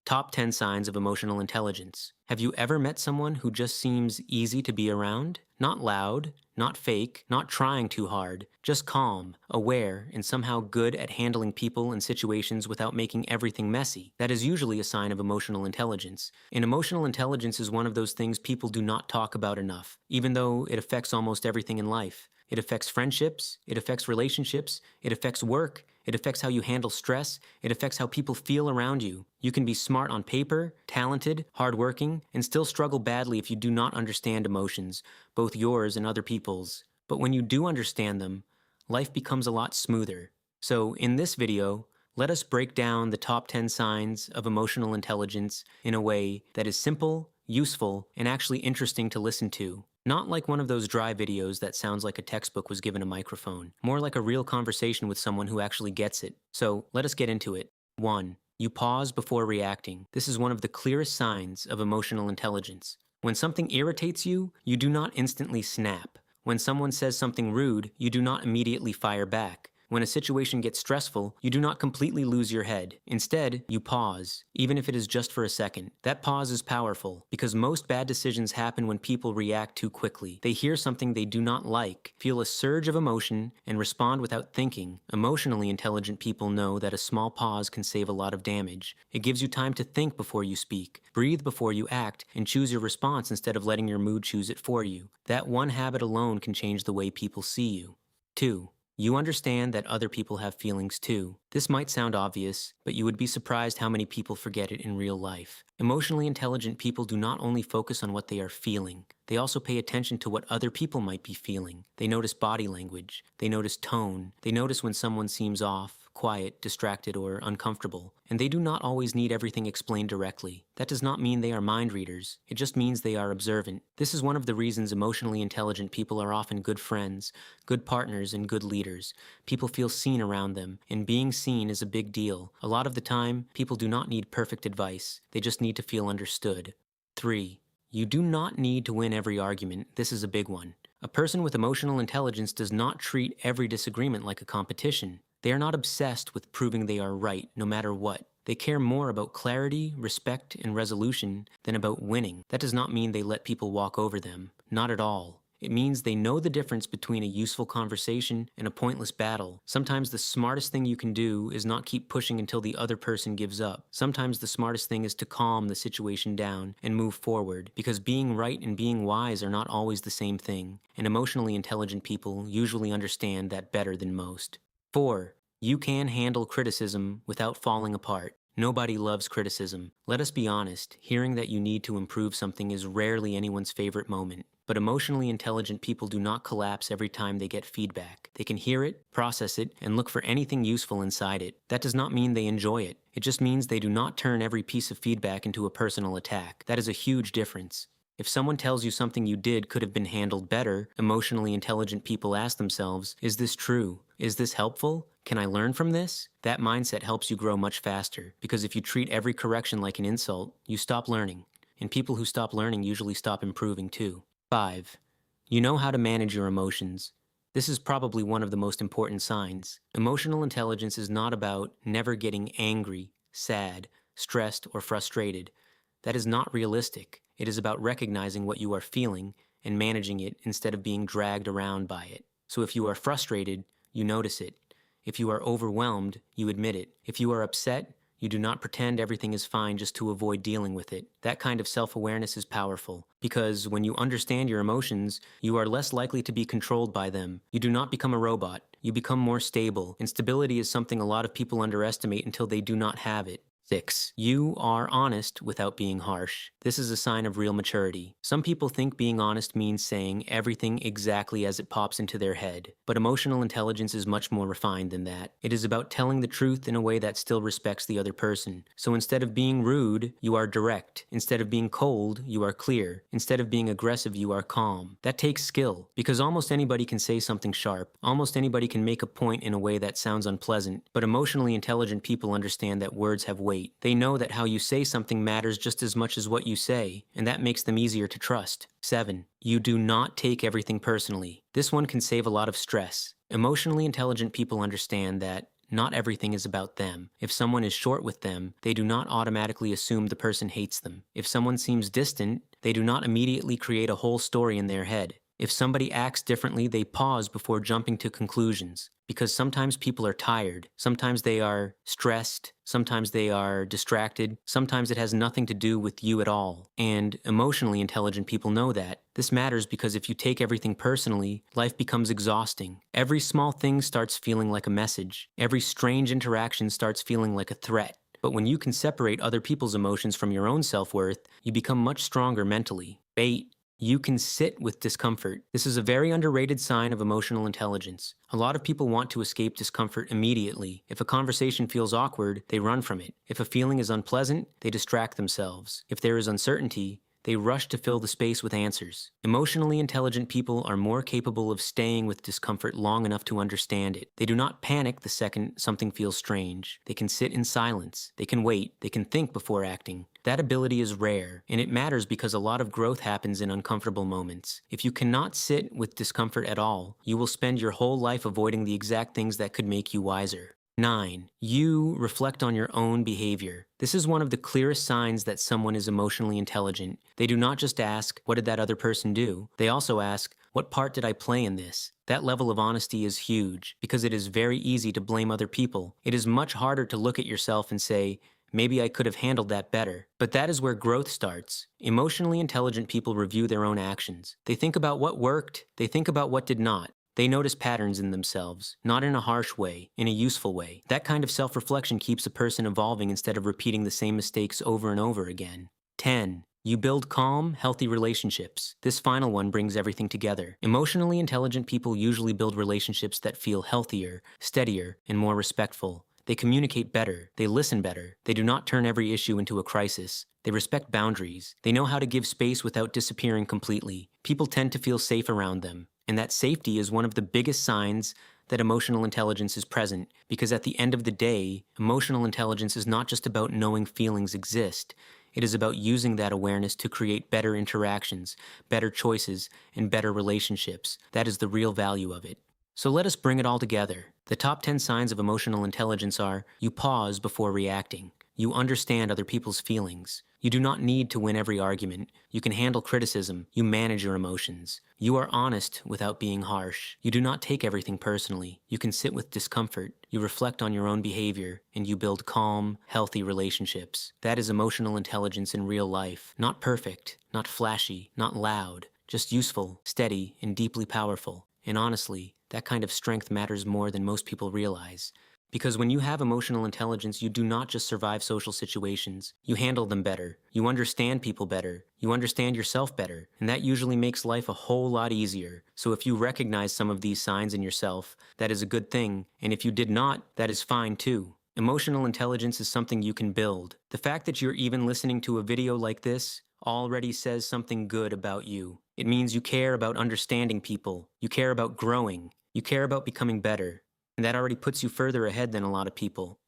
Top 10 signs of emotional intelligence. Have you ever met someone who just seems easy to be around? Not loud, not fake, not trying too hard, just calm, aware, and somehow good at handling people and situations without making everything messy. That is usually a sign of emotional intelligence. And emotional intelligence is one of those things people do not talk about enough, even though it affects almost everything in life. It affects friendships, it affects relationships, it affects work, it affects how you handle stress, it affects how people feel around you. You can be smart on paper, talented, hardworking, and still struggle badly if you do not understand emotions, both yours and other people's. But when you do understand them, life becomes a lot smoother. So in this video, let us break down the top 10 signs of emotional intelligence in a way that is simple, useful, and actually interesting to listen to. Not like one of those dry videos that sounds like a textbook was given a microphone. More like a real conversation with someone who actually gets it. So let us get into it. 1. You pause before reacting. This is one of the clearest signs of emotional intelligence. When something irritates you, you do not instantly snap. When someone says something rude, you do not immediately fire back. When a situation gets stressful, you do not completely lose your head. Instead, you pause, even if it is just for a second. That pause is powerful, because most bad decisions happen when people react too quickly. They hear something they do not like, feel a surge of emotion, and respond without thinking. Emotionally intelligent people know that a small pause can save a lot of damage. It gives you time to think before you speak, breathe before you act, and choose your response instead of letting your mood choose it for you. That one habit alone can change the way people see you. 2. You understand that other people have feelings too. This might sound obvious, but you would be surprised how many people forget it in real life. Emotionally intelligent people do not only focus on what they are feeling, they also pay attention to what other people might be feeling. They notice body language, they notice tone, they notice when someone seems off, quiet, distracted, or uncomfortable. And they do not always need everything explained directly. That does not mean they are mind readers. It just means they are observant. This is one of the reasons emotionally intelligent people are often good friends, good partners, and good leaders. People feel seen around them, and being seen is a big deal. A lot of the time, people do not need perfect advice. They just need to feel understood. 3. You do not need to win every argument. This is a big one. A person with emotional intelligence does not treat every disagreement like a competition. They are not obsessed with proving they are right, no matter what. They care more about clarity, respect, and resolution than about winning. That does not mean they let people walk over them. Not at all. It means they know the difference between a useful conversation and a pointless battle. Sometimes the smartest thing you can do is not keep pushing until the other person gives up. Sometimes the smartest thing is to calm the situation down and move forward, because being right and being wise are not always the same thing, and emotionally intelligent people usually understand that better than most. 4. You can handle criticism without falling apart. Nobody loves criticism. Let us be honest, hearing that you need to improve something is rarely anyone's favorite moment. But emotionally intelligent people do not collapse every time they get feedback. They can hear it, process it, and look for anything useful inside it. That does not mean they enjoy it. It just means they do not turn every piece of feedback into a personal attack. That is a huge difference. If someone tells you something you did could have been handled better, emotionally intelligent people ask themselves, is this true? Is this helpful? Can I learn from this? That mindset helps you grow much faster, because if you treat every correction like an insult, you stop learning. And people who stop learning usually stop improving too. 5. You know how to manage your emotions. This is probably one of the most important signs. Emotional intelligence is not about never getting angry, sad, stressed, or frustrated. That is not realistic. It is about recognizing what you are feeling and managing it instead of being dragged around by it. So if you are frustrated, you notice it. If you are overwhelmed, you admit it. If you are upset, you do not pretend everything is fine just to avoid dealing with it. That kind of self-awareness is powerful, because when you understand your emotions, you are less likely to be controlled by them. You do not become a robot. You become more stable, and stability is something a lot of people underestimate until they do not have it. 6. You are honest without being harsh. This is a sign of real maturity. Some people think being honest means saying everything exactly as it pops into their head, but emotional intelligence is much more refined than that. It is about telling the truth in a way that still respects the other person. So instead of being rude, you are direct. Instead of being cold, you are clear. Instead of being aggressive, you are calm. That takes skill, because almost anybody can say something sharp. Almost anybody can make a point in a way that sounds unpleasant, but emotionally intelligent people understand that words have weight. They know that how you say something matters just as much as what you say, and that makes them easier to trust. 7. You do not take everything personally. This one can save a lot of stress. Emotionally intelligent people understand that not everything is about them. If someone is short with them, they do not automatically assume the person hates them. If someone seems distant, they do not immediately create a whole story in their head. If somebody acts differently, they pause before jumping to conclusions. Because sometimes people are tired, sometimes they are stressed, sometimes they are distracted, sometimes it has nothing to do with you at all. And emotionally intelligent people know that. This matters because if you take everything personally, life becomes exhausting. Every small thing starts feeling like a message. Every strange interaction starts feeling like a threat. But when you can separate other people's emotions from your own self-worth, you become much stronger mentally. 8. You can sit with discomfort. This is a very underrated sign of emotional intelligence. A lot of people want to escape discomfort immediately. If a conversation feels awkward, they run from it. If a feeling is unpleasant, they distract themselves. If there is uncertainty, they rush to fill the space with answers. Emotionally intelligent people are more capable of staying with discomfort long enough to understand it. They do not panic the second something feels strange. They can sit in silence. They can wait. They can think before acting. That ability is rare, and it matters because a lot of growth happens in uncomfortable moments. If you cannot sit with discomfort at all, you will spend your whole life avoiding the exact things that could make you wiser. 9. You reflect on your own behavior. This is one of the clearest signs that someone is emotionally intelligent. They do not just ask, what did that other person do? They also ask, what part did I play in this? That level of honesty is huge because it is very easy to blame other people. It is much harder to look at yourself and say, maybe I could have handled that better. But that is where growth starts. Emotionally intelligent people review their own actions. They think about what worked. They think about what did not. They notice patterns in themselves, not in a harsh way, in a useful way. That kind of self-reflection keeps a person evolving instead of repeating the same mistakes over and over again. 10. You build calm, healthy relationships. This final one brings everything together. Emotionally intelligent people usually build relationships that feel healthier, steadier, and more respectful. They communicate better. They listen better. They do not turn every issue into a crisis. They respect boundaries. They know how to give space without disappearing completely. People tend to feel safe around them. And that safety is one of the biggest signs that emotional intelligence is present, because at the end of the day, emotional intelligence is not just about knowing feelings exist. It is about using that awareness to create better interactions, better choices, and better relationships. That is the real value of it. So let us bring it all together. The top 10 signs of emotional intelligence are: you pause before reacting. You understand other people's feelings. You do not need to win every argument. You can handle criticism. You manage your emotions. You are honest without being harsh. You do not take everything personally. You can sit with discomfort. You reflect on your own behavior, and you build calm, healthy relationships. That is emotional intelligence in real life. Not perfect, not flashy, not loud, just useful, steady, and deeply powerful. And honestly, that kind of strength matters more than most people realize. Because when you have emotional intelligence, you do not just survive social situations. You handle them better. You understand people better. You understand yourself better. And that usually makes life a whole lot easier. So if you recognize some of these signs in yourself, that is a good thing. And if you did not, that is fine too. Emotional intelligence is something you can build. The fact that you're even listening to a video like this already says something good about you. It means you care about understanding people. You care about growing. You care about becoming better. And that already puts you further ahead than a lot of people.